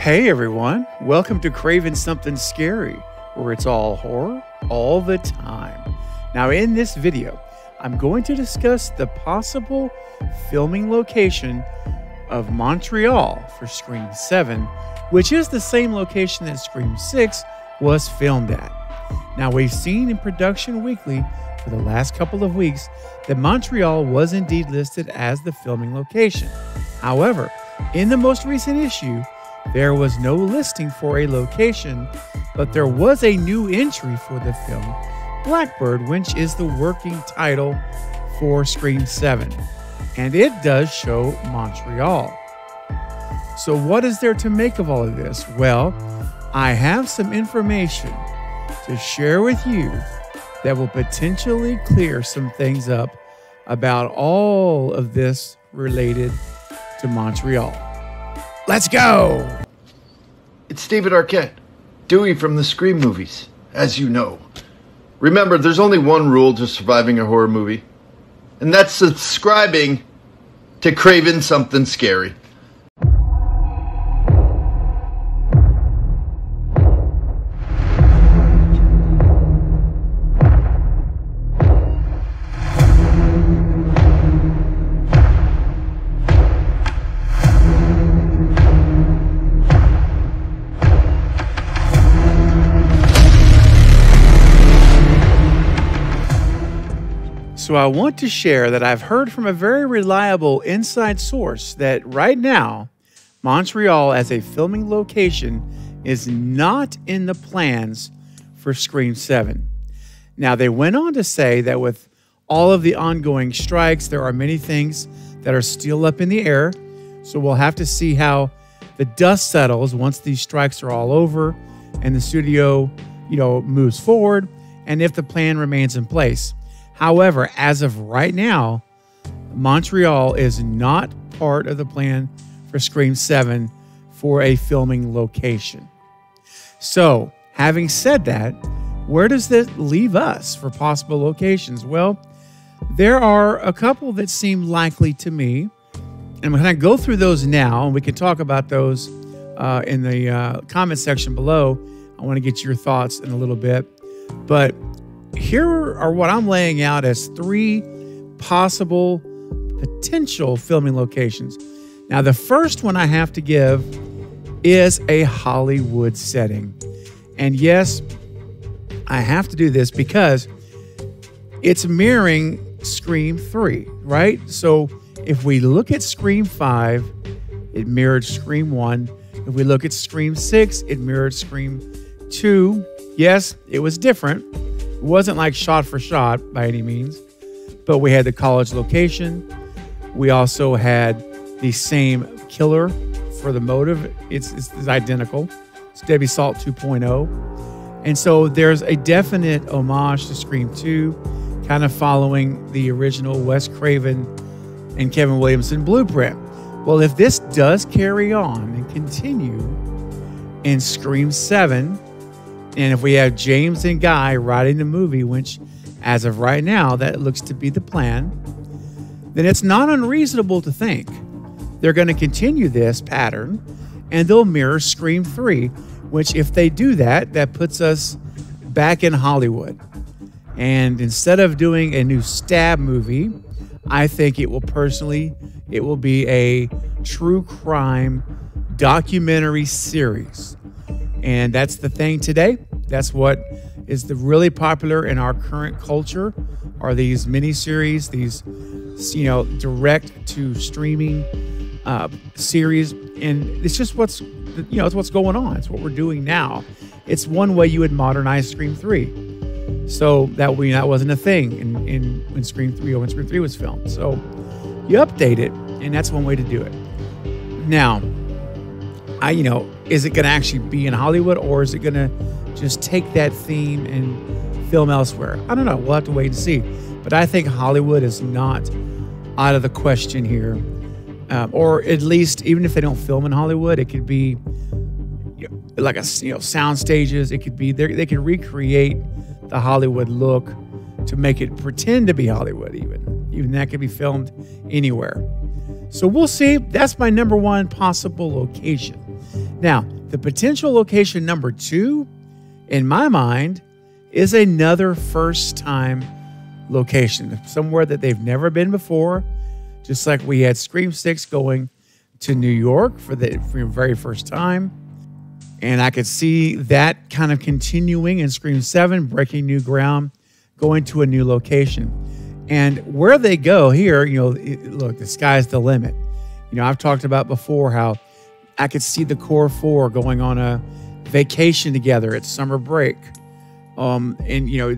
Hey everyone, welcome to Craven Something Scary, where it's all horror all the time. Now in this video, I'm going to discuss the possible filming location of Montreal for Scream 7, which is the same location that Scream 6 was filmed at. Now we've seen in Production Weekly for the last couple of weeks that Montreal was indeed listed as the filming location. However, in the most recent issue, there was no listing for a location, but there was a new entry for the film, Blackbird, which is the working title for Scream 7. And it does show Montreal. So what is there to make of all of this? Well, I have some information to share with you that will potentially clear some things up about all of this related to Montreal. Let's go! It's David Arquette, Dewey from the Scream movies, as you know. Remember, there's only one rule to surviving a horror movie, and that's subscribing to Craven Something Scary. So I want to share that I've heard from a very reliable inside source that right now, Montreal as a filming location is not in the plans for Scream 7. Now, they went on to say that with all of the ongoing strikes, there are many things that are still up in the air. So we'll have to see how the dust settles once these strikes are all over and the studio, moves forward, and if the plan remains in place. However, as of right now, Montreal is not part of the plan for Scream 7 for a filming location. So, having said that, where does this leave us for possible locations? Well, there are a couple that seem likely to me, and I'm going to go through those now, and we can talk about those in the comment section below. I want to get your thoughts in a little bit, but here are what I'm laying out as 3 possible potential filming locations. Now, the first one I have to give is a Hollywood setting. And yes, I have to do this because it's mirroring Scream 3, right? So if we look at Scream 5, it mirrored Scream 1. If we look at Scream 6, it mirrored Scream 2. Yes, it was different. It wasn't like shot for shot by any means, but we had the college location. We also had the same killer for the motive. It's identical. It's Debbie Salt 2.0. And so there's a definite homage to Scream 2, kind of following the original Wes Craven and Kevin Williamson blueprint. Well, if this does carry on and continue in Scream 7, and if we have James and Guy writing the movie, which as of right now, that looks to be the plan, then it's not unreasonable to think they're going to continue this pattern and they'll mirror Scream 3, which if they do that, that puts us back in Hollywood. And instead of doing a new stab movie, I think it will be a true crime documentary series. And that's the thing today. That's what is really popular in our current culture, are these miniseries, these, direct to streaming series. And it's just it's what's going on. It's what we're doing now. It's one way you would modernize Scream 3. So that wasn't a thing when Scream 3 was filmed. So you update it, and that's one way to do it. Now, is it going to actually be in Hollywood, or is it going to just take that theme and film elsewhere? I don't know. We'll have to wait and see. But I think Hollywood is not out of the question here. Or at least, even if they don't film in Hollywood, it could be like sound stages. It could be they could recreate the Hollywood look to make it pretend to be Hollywood. Even that could be filmed anywhere. So we'll see. That's my number 1 possible location. Now, the potential location number 2, in my mind, is another first-time location, somewhere that they've never been before, just like we had Scream 6 going to New York for the very first time. And I could see that kind of continuing in Scream 7, breaking new ground, going to a new location. And where they go here, look, the sky's the limit. I've talked about before how I could see the core 4 going on a vacation together at summer break. And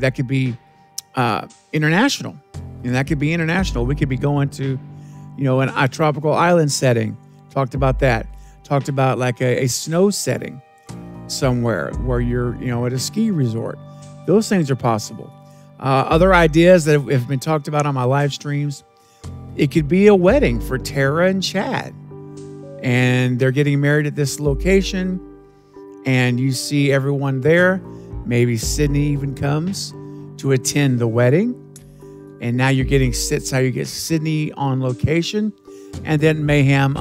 that could be international. And that could be international. We could be going to, a tropical island setting. Talked about that. Talked about like a snow setting somewhere where you're, at a ski resort. Those things are possible. Other ideas that have been talked about on my live streams, it could be a wedding for Tara and Chad. And they're getting married at this location. And you see everyone there. Maybe Sydney even comes to attend the wedding. And now you're getting how you get Sydney on location. And then mayhem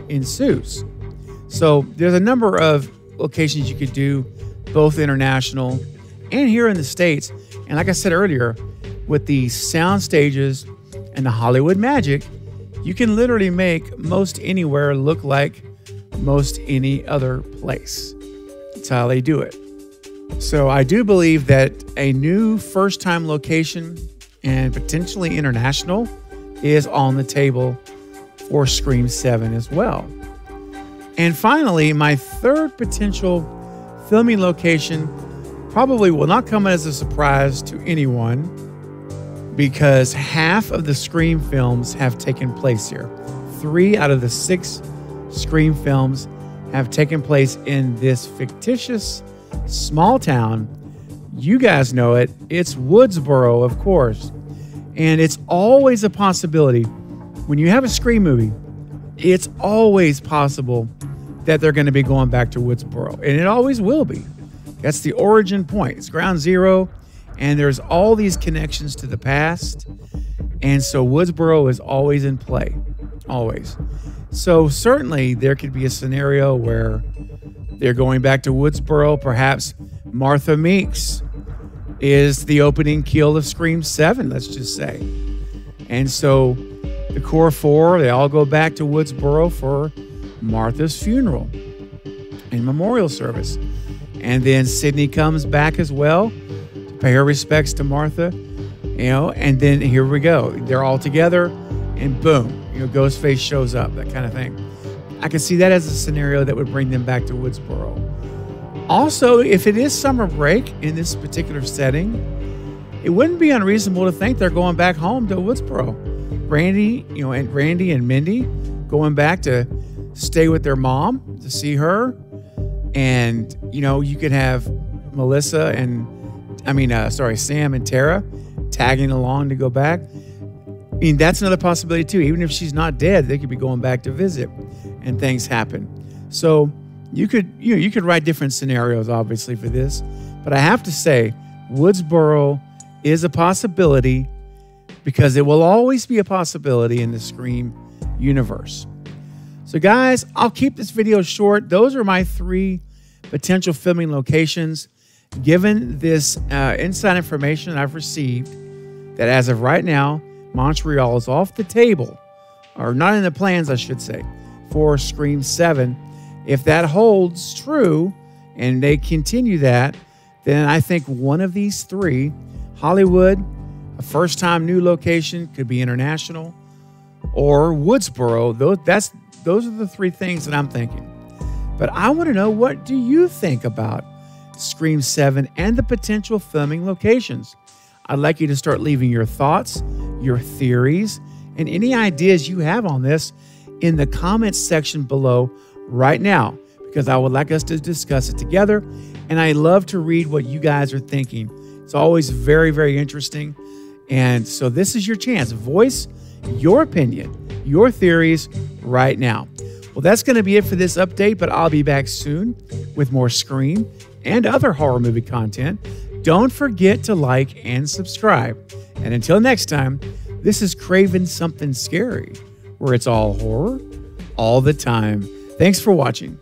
ensues. So there's a number of locations you could do, both international and here in the States. And like I said earlier, with the sound stages and the Hollywood magic, you can literally make most anywhere look like most any other place. That's how they do it. So I do believe that a new first-time location and potentially international is on the table for Scream 7 as well. And finally, my third potential filming location probably will not come as a surprise to anyone, because half of the Scream films have taken place here. 3 out of the 6 Scream films have taken place in this fictitious small town. You guys know it. It's Woodsboro, of course. And it's always a possibility. When you have a Scream movie, it's always possible that they're going to be going back to Woodsboro. And it always will be. That's the origin point. It's ground zero. And there's all these connections to the past. And so Woodsboro is always in play. Always. So certainly there could be a scenario where they're going back to Woodsboro. Perhaps Martha Meeks is the opening kill of Scream 7, let's just say. And so the core 4, they all go back to Woodsboro for Martha's funeral and memorial service. And then Sydney comes back as well to pay her respects to Martha, and then here we go. They're all together and boom, Ghostface shows up, that kind of thing. I can see that as a scenario that would bring them back to Woodsboro. Also, if it is summer break in this particular setting, it wouldn't be unreasonable to think they're going back home to Woodsboro. Randy and Mindy going back to stay with their mom to see her. And, you could have Melissa Sam and Tara tagging along to go back. I mean, that's another possibility too. Even if she's not dead, they could be going back to visit and things happen. So you could write different scenarios, obviously, for this. But I have to say, Woodsboro is a possibility because it will always be a possibility in the Scream universe. So guys, I'll keep this video short. Those are my 3 potential filming locations. Given this inside information I've received, that as of right now, Montreal is off the table, or not in the plans, I should say, for Scream 7. If that holds true and they continue that, then I think one of these 3, Hollywood, a first-time new location, could be international, or Woodsboro. Those are the 3 things that I'm thinking. But I want to know, what do you think about Scream 7 and the potential filming locations? I'd like you to start leaving your thoughts, your theories, and any ideas you have on this in the comments section below right now, because I would like us to discuss it together. And I love to read what you guys are thinking. It's always very, very interesting. And so this is your chance. Voice your opinion, your theories right now. Well, that's going to be it for this update, but I'll be back soon with more Scream and other horror movie content. Don't forget to like and subscribe. And until next time, this is Craven Something Scary, where it's all horror all the time. Thanks for watching.